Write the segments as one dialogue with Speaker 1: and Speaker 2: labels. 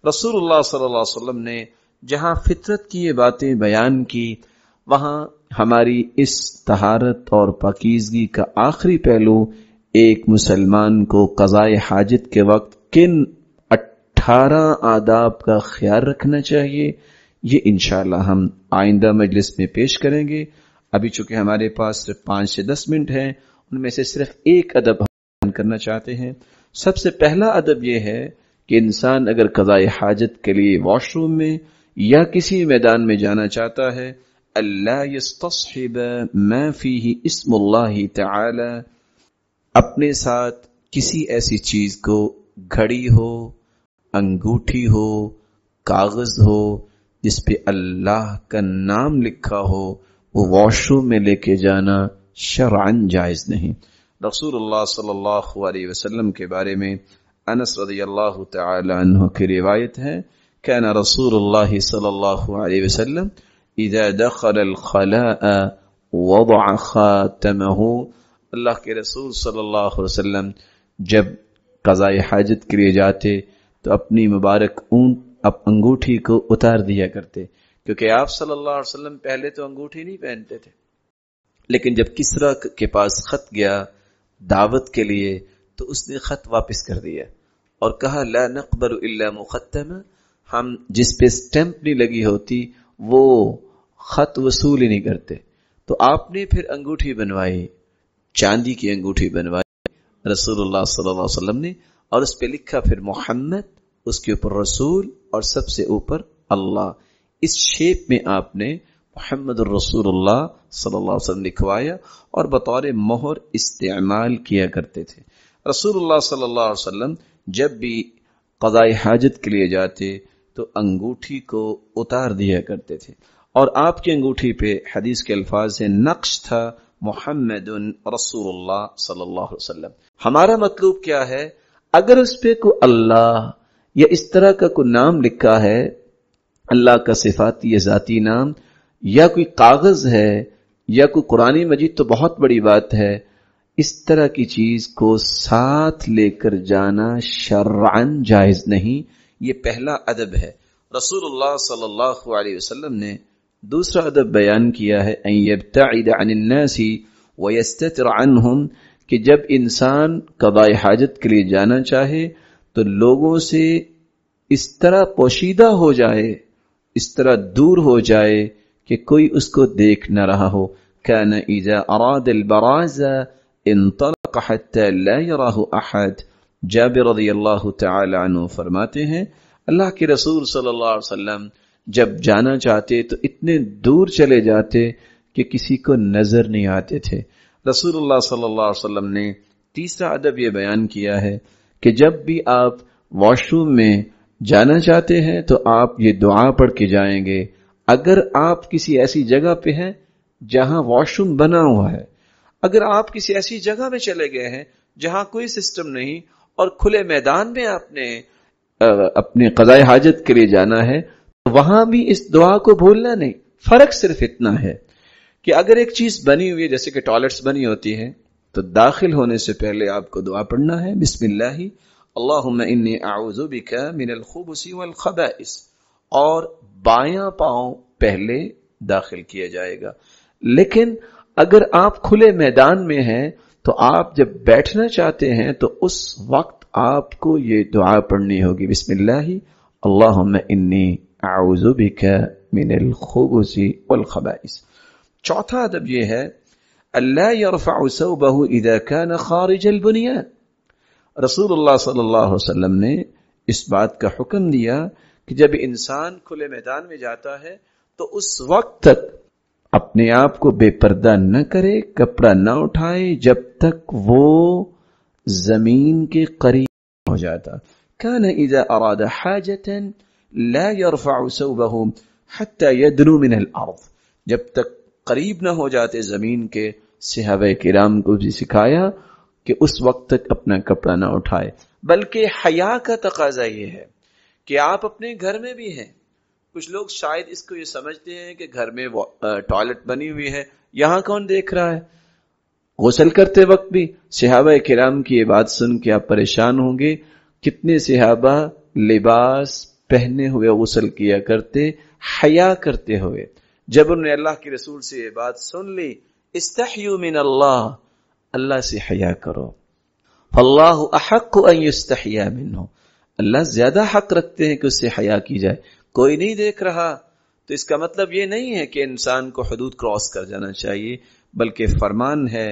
Speaker 1: رسول اللہ صلی اللہ علیہ وسلم نے جہاں فطرت کی یہ باتیں بیان کی، وہاں ہماری اس طہارت اور پاکیزگی کا آخری پہلو ایک مسلمان کو قضاء حاجت کے وقت کن 18 آداب کا خیال رکھنا چاہیے، یہ انشاءاللہ ہم آئندہ مجلس میں پیش کریں گے۔ ابھی چونکہ ہمارے پاس صرف 5 سے 10 منٹ ہیں، ان میں سے صرف ایک ادب ہم بیان کرنا چاہتے ہیں۔ سب سے پہلا ادب یہ ہے کہ انسان اگر قضاء حاجت کے لیے واش روم میں یا کسی میدان میں جانا چاہتا ہے، اللہ یستصحب ما فیہ اسم اللہ تعالی، اپنے ساتھ کسی ایسی چیز کو، گھڑی ہو، انگوٹھی ہو، کاغذ ہو جس پہ اللہ کا نام لکھا ہو، وہ واش روم میں لے کے جانا شرعاً جائز نہیں۔ رسول اللہ صلی اللہ علیہ وسلم کے بارے میں انس رضی اللہ تعالی عنہ کی روایت ہے، كان رسول اللہ صلی اللہ علیہ وسلم اذا دخل الخلاء وضع خاتمه، اللہ کے رسول صلی اللہ علیہ وسلم جب قضاء حاجت کے لیے جاتے تو اپنی مبارک انگوٹھی کو اتار دیا کرتے، کیونکہ آپ صلی اللہ علیہ وسلم پہلے تو انگوٹھی نہیں پہنتے تھے، لیکن جب کسریٰ کے پاس خط گیا دعوت کے لیے تو اس نے خط واپس کر دیا اور کہا لا نقبل الا مختما، ہم جس پہ سٹیمپ نہیں لگی ہوتی وہ خط وصول ہی نہیں کرتے۔ تو آپ نے پھر انگوٹھی بنوائی، چاندی کی انگوٹھی بنوائی رسول اللہ صلی اللہ علیہ وسلم نے، اور اس پہ لکھا پھر محمد، اس کے اوپر رسول اور سب سے اوپر اللہ، اس شیپ میں آپ نے محمد الرسول اللہ صلی اللہ علیہ وسلم لکھوایا اور بطور مہر استعمال کیا کرتے تھے۔ رسول اللہ صلی اللہ علیہ وسلم جب بھی قضاء حاجت کے لیے جاتے تو انگوٹھی کو اتار دیا کرتے تھے، اور آپ کی انگوٹھی پہ حدیث کے الفاظ سے نقش تھا محمد رسول اللہ صلی اللہ علیہ وسلم۔ ہمارا مطلوب کیا ہے؟ اگر اس پہ کوئی اللہ یا اس طرح کا کوئی نام لکھا ہے، اللہ کا صفاتی یا ذاتی نام، یا کوئی کاغذ ہے یا کوئی قرآن مجید تو بہت بڑی بات ہے، اس طرح کی چیز کو ساتھ لے کر جانا شرعاً جائز نہیں۔ یہ پہلا ادب ہے۔ رسول اللہ صلی اللہ علیہ وسلم نے دوسرا ادب بیان کیا ہے ان یبتعد عن الناس ویستتر عنہم، کہ جب انسان قضاء حاجت کے لیے جانا چاہے تو لوگوں سے اس طرح پوشیدہ ہو جائے، اس طرح دور ہو جائے کہ کوئی اس کو دیکھ نہ رہا ہو۔ كان اذا اراد البراز انطلق حتى لا يراه احد، جابر رضی اللہ تعالی عنہ فرماتے ہیں اللہ کے رسول صلی اللہ علیہ وسلم جب جانا چاہتے تو اتنے دور چلے جاتے کہ کسی کو نظر نہیں آتے تھے۔ رسول اللہ صلی اللہ علیہ وسلم نے تیسرا ادب یہ بیان کیا ہے کہ جب بھی آپ واش روم میں جانا چاہتے ہیں تو آپ یہ دعا پڑھ کے جائیں گے۔ اگر آپ کسی ایسی جگہ پہ ہیں جہاں واش روم بنا ہوا ہے، اگر آپ کسی ایسی جگہ میں چلے گئے ہیں جہاں کوئی سسٹم نہیں اور کھلے میدان میں آپ نے اپنے قضاء حاجت کے لیے جانا ہے، تو وہاں بھی اس دعا کو بھولنا نہیں۔ فرق صرف اتنا ہے کہ اگر ایک چیز بنی ہوئی ہے جیسے کہ ٹوائلٹس بنی ہوتی ہے تو داخل ہونے سے پہلے آپ کو دعا پڑھنا ہے بسم اللہ اللہم انی اعوذ بک من الخبث والخبائث، اور بایاں پاؤں پہلے داخل کیا جائے گا۔ لیکن اگر آپ کھلے میدان میں ہیں تو آپ جب بیٹھنا چاہتے ہیں تو اس وقت آپ کو یہ دعا پڑھنی ہوگی بسم اللہ اللہم انی اعوذ بک من الخبث والخبائث۔ چوتھا ادب یہ ہے اللہ یرفع ثوبہ اذا کان خارج البنیان، رسول اللہ صلی اللہ علیہ وسلم نے اس بات کا حکم دیا کہ جب انسان کھلے میدان میں جاتا ہے تو اس وقت تک اپنے آپ کو بے پردہ نہ کرے، کپڑا نہ اٹھائے جب تک وہ زمین کے قریب ہو جاتا۔ کان اذا اراد حاجۃ لا يرفع ثوبه حتى يدنو من الارض، جب تک قریب نہ ہو جاتے زمین کے، صحابہ کرام کو بھی سکھایا کہ اس وقت تک اپنا کپڑا نہ اٹھائے۔ بلکہ حیا کا تقاضا یہ ہے کہ آپ اپنے گھر میں بھی ہیں، کچھ لوگ شاید اس کو یہ سمجھتے ہیں کہ گھر میں ٹوائلٹ بنی ہوئی ہے، یہاں کون دیکھ رہا ہے؟ غسل کرتے وقت بھی صحابہ کرام کی یہ بات سن کے آپ پریشان ہوں گے، کتنے صحابہ لباس پہنے ہوئے غسل کیا کرتے، حیا کرتے ہوئے۔ جب انہوں نے اللہ کے رسول سے یہ بات سن لی، استحیوا من اللہ، اللہ سے حیا کرو، فاللہ احق ان یستحیا منہ، اللہ زیادہ حق رکھتے ہیں کہ اس سے حیا کی جائے۔ کوئی نہیں دیکھ رہا تو اس کا مطلب یہ نہیں ہے کہ انسان کو حدود کراس کر جانا چاہیے، بلکہ فرمان ہے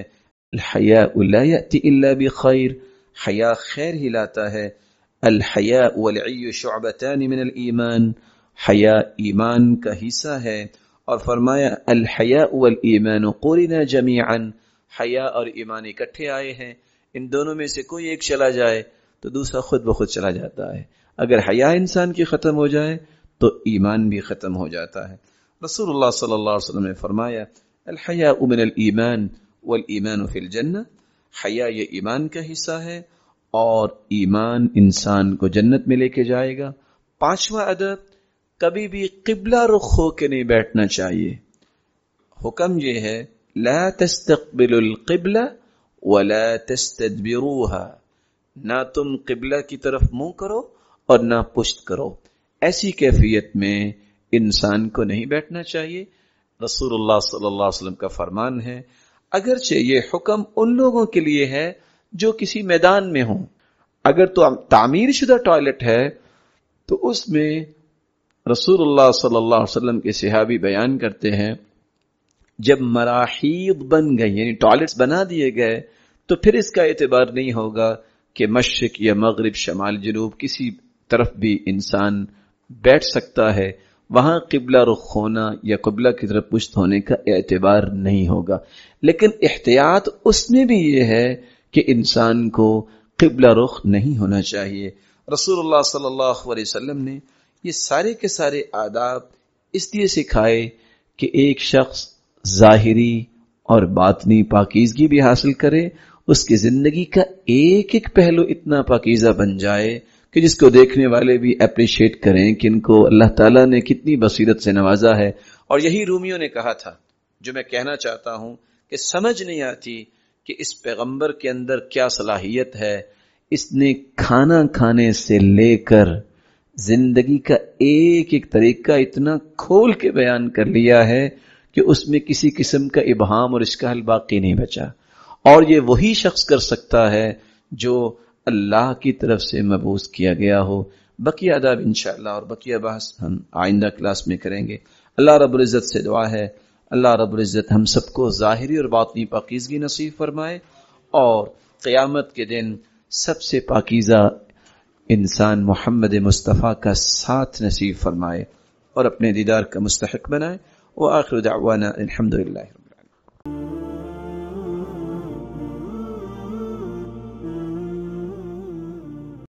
Speaker 1: الحیاء لا یأتی الا بخیر، حیا خیر ہی لاتا ہے۔ الحیاء والعی شعبتان من الایمان، حیا ایمان کا حصہ ہے۔ اور فرمایا الحیاء والایمان قرنا جمیعا، حیا اور ایمان اکٹھے آئے ہیں، ان دونوں میں سے کوئی ایک چلا جائے تو دوسرا خود بخود چلا جاتا ہے۔ اگر حیا انسان کی ختم ہو جائے تو ایمان بھی ختم ہو جاتا ہے۔ رسول اللہ صلی اللہ علیہ وسلم نے فرمایا الحیاء من الایمان والایمان فی الجنہ، حیا یہ ایمان کا حصہ ہے اور ایمان انسان کو جنت میں لے کے جائے گا۔ پانچواں ادب، کبھی بھی قبلہ رخ ہو کے نہیں بیٹھنا چاہیے۔ حکم یہ ہے لا تستقبلوا القبلہ ولا تستدبروها، نہ تم قبلہ کی طرف منہ کرو اور نہ پشت کرو، ایسی کیفیت میں انسان کو نہیں بیٹھنا چاہیے۔ رسول اللہ صلی اللہ علیہ وسلم کا فرمان ہے، اگرچہ یہ حکم ان لوگوں کے لیے ہے جو کسی میدان میں ہوں، اگر تو تعمیر شدہ ٹوائلٹ ہے تو اس میں رسول اللہ صلی اللہ علیہ وسلم کے صحابی بیان کرتے ہیں جب مراحیض بن گئی، یعنی ٹوائلٹس بنا دیے گئے، تو پھر اس کا اعتبار نہیں ہوگا کہ مشرق یا مغرب، شمال جنوب کسی طرف بھی انسان بیٹھ سکتا ہے، وہاں قبلہ رخ ہونا یا قبلہ کی طرف پشت ہونے کا اعتبار نہیں ہوگا۔ لیکن احتیاط اس میں بھی یہ ہے کہ انسان کو قبلہ رخ نہیں ہونا چاہیے۔ رسول اللہ صلی اللہ علیہ وسلم نے یہ سارے کے سارے آداب اس لیے سکھائے کہ ایک شخص ظاہری اور باطنی پاکیزگی بھی حاصل کرے، اس کی زندگی کا ایک ایک پہلو اتنا پاکیزہ بن جائے کہ جس کو دیکھنے والے بھی اپریشیٹ کریں کہ ان کو اللہ تعالیٰ نے کتنی بصیرت سے نوازا ہے۔ اور یہی رومیوں نے کہا تھا، جو میں کہنا چاہتا ہوں کہ سمجھ نہیں آتی کہ اس پیغمبر کے اندر کیا صلاحیت ہے، اس نے کھانا کھانے سے لے کر زندگی کا ایک ایک طریقہ اتنا کھول کے بیان کر لیا ہے کہ اس میں کسی قسم کا ابہام اور اشکال باقی نہیں بچا۔ اور یہ وہی شخص کر سکتا ہے جو اللہ کی طرف سے مبعوث کیا گیا ہو۔ بقیہ آداب انشاءاللہ اور بقیہ بحث ہم آئندہ کلاس میں کریں گے۔ اللہ رب العزت سے دعا ہے اللہ رب العزت ہم سب کو ظاہری اور باطنی پاکیزگی نصیب فرمائے، اور قیامت کے دن سب سے پاکیزہ انسان محمد مصطفیٰ کا ساتھ نصیب فرمائے اور اپنے دیدار کا مستحق بنائے۔ وآخر دعوانا الحمدللہ۔